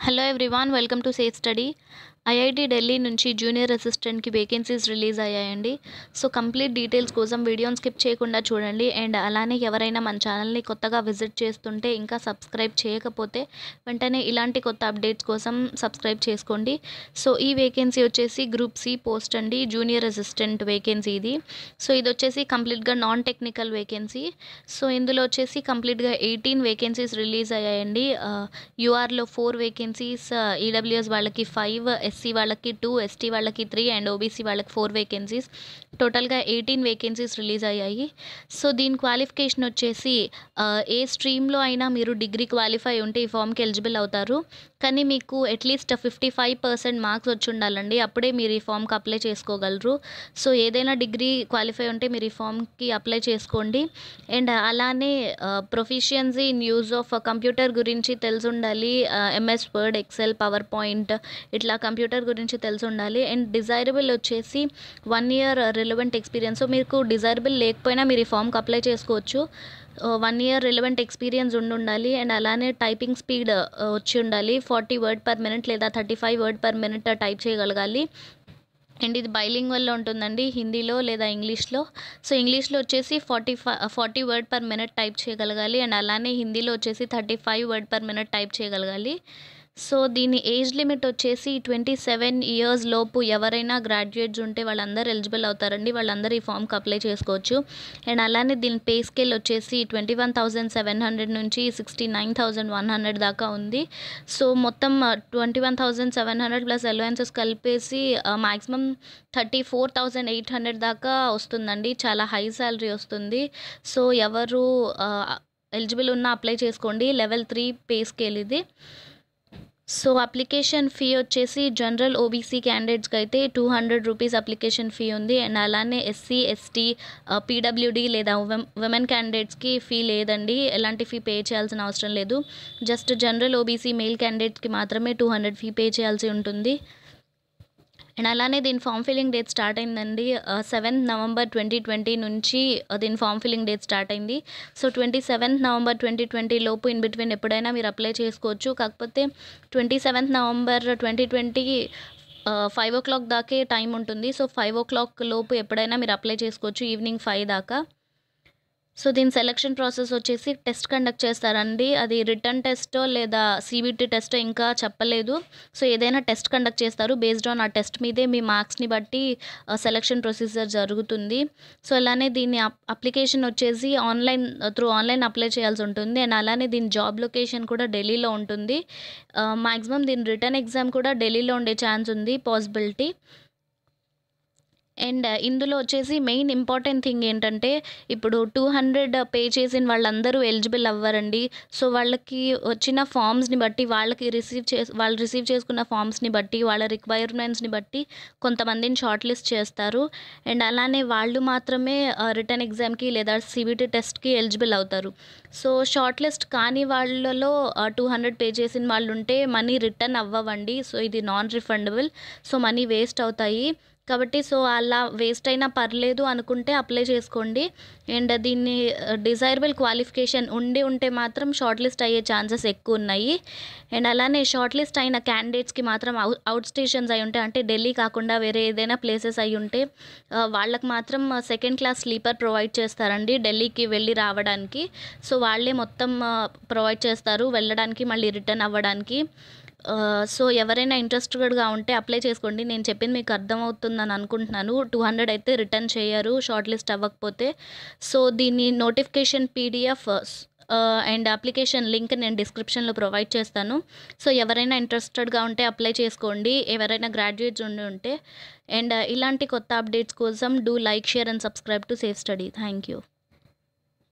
Hello everyone, welcome to safe study. IIT Delhi నుంచి junior అసిస్టెంట్కి vacancies release అయ్యాయండి. So complete details కోసం వీడియోని స్కిప్ చేయకుండా చూడండి. అండ్ అలానే ఎవరైనా మన ఛానల్ని కొత్తగా విజిట్ చేస్తుంటే ఇంకా సబ్స్క్రైబ్ చేయకపోతే వెంటనే ఇలాంటి కొత్త అప్డేట్స్ కోసం సబ్స్క్రైబ్ చేసుకోండి. సో ఈ వేకెన్సీ వచ్చేసి గ్రూప్ సి పోస్ట్ అండి, జూనియర్ అసిస్టెంట్ వేకెన్సీ ఇది. సో ఇది వచ్చేసి కంప్లీట్గా నాన్ టెక్నికల్ వేకెన్సీ. సో ఇందులో వచ్చేసి కంప్లీట్గా 18 వేకెన్సీస్ రిలీజ్ అయ్యాయండి. యూఆర్లో 4 వేకెన్సీస్, ఈడబ్ల్యూఎస్ వాళ్ళకి 5, ఎస్సీ వాళ్ళకి 2, ఎస్టీ వాళ్ళకి 3 అండ్ ఓబీసీ వాళ్ళకి 4 వేకెన్సీస్. టోటల్గా 18 వేకెన్సీస్ రిలీజ్ అయ్యాయి. సో దీని క్వాలిఫికేషన్ వచ్చేసి ఏ స్ట్రీమ్లో అయినా మీరు డిగ్రీ క్వాలిఫై ఉంటే ఈ ఫామ్కి ఎలిజిబుల్ అవుతారు. కానీ మీకు అట్లీస్ట్ 55% మార్క్స్ వచ్చి ఉండాలండి, అప్పుడే మీరు ఈ ఫామ్కి అప్లై చేసుకోగలరు. సో ఏదైనా డిగ్రీ క్వాలిఫై ఉంటే మీరు ఈ ఫామ్కి అప్లై చేసుకోండి. అండ్ అలానే proficiency in use of computer గురించి తెలిసి ఉండాలి. MS Word, Excel, PowerPoint ఇట్లా కంప్యూటర్ గురించి తెలిసి ఉండాలి. అండ్ డిజైరబుల్ వచ్చేసి 1 year రిలవెంట్ ఎక్స్పీరియన్స్. సో మీకు డిజైరబుల్ లేకపోయినా మీరు ఈ ఫామ్కి అప్లై చేసుకోవచ్చు. 1 year రిలవెంట్ ఎక్స్పీరియన్స్ ఉండాలి. అండ్ అలానే టైపింగ్ స్పీడ్ వచ్చి ఉండాలి. 40 words per minute లేదా 35 words per minute టైప్ చేయగలగాలి. అండ్ ఇది బైలింగ్వల్లో ఉంటుందండి, హిందీలో లేదా ఇంగ్లీష్లో. సో ఇంగ్లీష్లో వచ్చేసి 40 words per minute టైప్ చేయగలగాలి. అండ్ అలానే హిందీలో వచ్చేసి 35 words per minute టైప్ చేయగలగాలి. సో దీని ఏజ్ లిమిట్ వచ్చేసి 27 years లోపు ఎవరైనా గ్రాడ్యుయేట్స్ ఉంటే వాళ్ళందరూ ఎలిజిబుల్ అవుతారండి. వాళ్ళందరూ ఈ ఫామ్కి అప్లై చేసుకోవచ్చు. అండ్ అలానే దీని పే స్కేల్ వచ్చేసి 21,700 నుంచి 69,100 దాకా ఉంది. సో మొత్తం 21,700 ప్లస్ అలవెన్సెస్ కలిపేసి మ్యాక్సిమం 34,800 దాకా వస్తుందండి. చాలా హై శాలరీ వస్తుంది. సో ఎవరు ఎలిజిబుల్ ఉన్నా అప్లై చేసుకోండి. లెవెల్ 3 పే స్కేల్ ఇది. సో అప్లికేషన్ ఫీ వచ్చేసి జనరల్ ఓబీసీ క్యాండిడేట్స్కి అయితే 200 రూపీస్ అప్లికేషన్ ఫీ ఉంది. అండ్ అలానే ఎస్సీ, ఎస్టీ, పీడబ్ల్యూడీ లేదా ఉమెన్ క్యాండిడేట్స్కి ఫీ లేదండి, ఎలాంటి ఫీ పే చేయాల్సిన అవసరం లేదు. జస్ట్ జనరల్ ఓబీసీ మెయిల్ క్యాండిడేట్స్కి మాత్రమే 200 ఫీ పే చేయాల్సి ఉంటుంది. అండ్ అలానే దీని ఫామ్ ఫిల్లింగ్ డేట్ స్టార్ట్ అయిందండి. 7th November 2020 నుంచి దీని ఫామ్ ఫిల్లింగ్ డేట్ స్టార్ట్ అయింది. సో 27th November 2020 లోపు ఇన్ బిట్వీన్ ఎప్పుడైనా మీరు అప్లై చేసుకోవచ్చు. కాకపోతే 27th November 2020 5 o'clock దాకే టైం ఉంటుంది. సో 5 o'clock లోపు ఎప్పుడైనా మీరు అప్లై చేసుకోవచ్చు, ఈవినింగ్ 5 దాకా. సో దీని సెలక్షన్ ప్రాసెస్ వచ్చేసి టెస్ట్ కండక్ట్ చేస్తారండి. అది రిటర్న్ టెస్టో లేదా సిబిటి టెస్టో ఇంకా చెప్పలేదు. సో ఏదైనా టెస్ట్ కండక్ట్ చేస్తారు. బేస్డ్ ఆన్ ఆ టెస్ట్ మీదే మీ మార్క్స్ని బట్టి సెలక్షన్ ప్రొసీజర్ జరుగుతుంది. సో అలానే దీని అప్లికేషన్ వచ్చేసి ఆన్లైన్ అప్లై చేయాల్సి ఉంటుంది. అండ్ అలానే దీని జాబ్ లొకేషన్ కూడా ఢిల్లీలో ఉంటుంది. మ్యాక్సిమం దీని రిటర్న్ ఎగ్జామ్ కూడా ఢిల్లీలో ఉండే ఛాన్స్ ఉంది, పాసిబిలిటీ. అండ్ ఇందులో వచ్చేసి మెయిన్ ఇంపార్టెంట్ థింగ్ ఏంటంటే, ఇప్పుడు 200 పే చేసిన వాళ్ళందరూ ఎలిజిబుల్ అవ్వరండి. సో వాళ్ళకి వచ్చిన ఫామ్స్ని బట్టి, వాళ్ళు రిసీవ్ చేసుకున్న ఫామ్స్ని బట్టి, వాళ్ళ రిక్వైర్మెంట్స్ని బట్టి కొంతమందిని షార్ట్ లిస్ట్ చేస్తారు. అండ్ అలానే వాళ్ళు మాత్రమే రిటర్న్ ఎగ్జామ్కి లేదా సిబిటి టెస్ట్కి ఎలిజిబుల్ అవుతారు. సో షార్ట్ లిస్ట్ కాని వాళ్ళలో 200 పే చేసిన వాళ్ళు ఉంటే మనీ రిటర్న్ అవ్వవండి. సో ఇది non refundable. So money waste అవుతాయి. కాబట్టి సో అలా వేస్ట్ అయినా పర్లేదు అనుకుంటే అప్లై చేసుకోండి. అండ్ దీన్ని డిజైరబుల్ క్వాలిఫికేషన్ ఉంటే మాత్రం షార్ట్ లిస్ట్ అయ్యే ఛాన్సెస్ ఎక్కువ ఉన్నాయి. అండ్ అలానే షార్ట్ లిస్ట్ అయిన క్యాండిడేట్స్కి మాత్రం అవుట్ స్టేషన్స్ అయి ఉంటే, అంటే ఢిల్లీ కాకుండా వేరే ఏదైనా ప్లేసెస్ అయి ఉంటే వాళ్ళకి మాత్రం 2nd class స్లీపర్ ప్రొవైడ్ చేస్తారండి ఢిల్లీకి వెళ్ళి రావడానికి. సో వాళ్ళే మొత్తం ప్రొవైడ్ చేస్తారు వెళ్ళడానికి, మళ్ళీ రిటర్న్ అవ్వడానికి. సో ఎవరైనా ఇంట్రెస్టెడ్గా ఉంటే అప్లై చేసుకోండి. నేను చెప్పింది మీకు అర్థమవుతుందని అనుకుంటున్నాను. 200 అయితే రిటర్న్ చేయరు షార్ట్ లిస్ట్ అవ్వకపోతే. సో దీని notification PDF and application link నేను డిస్క్రిప్షన్లో ప్రొవైడ్ చేస్తాను. సో ఎవరైనా ఇంట్రెస్టెడ్గా ఉంటే అప్లై చేసుకోండి, ఎవరైనా గ్రాడ్యుయేట్స్ ఉంటే. అండ్ ఇలాంటి కొత్త అప్డేట్స్ కోసం do like, share and subscribe to safe study. Thank you.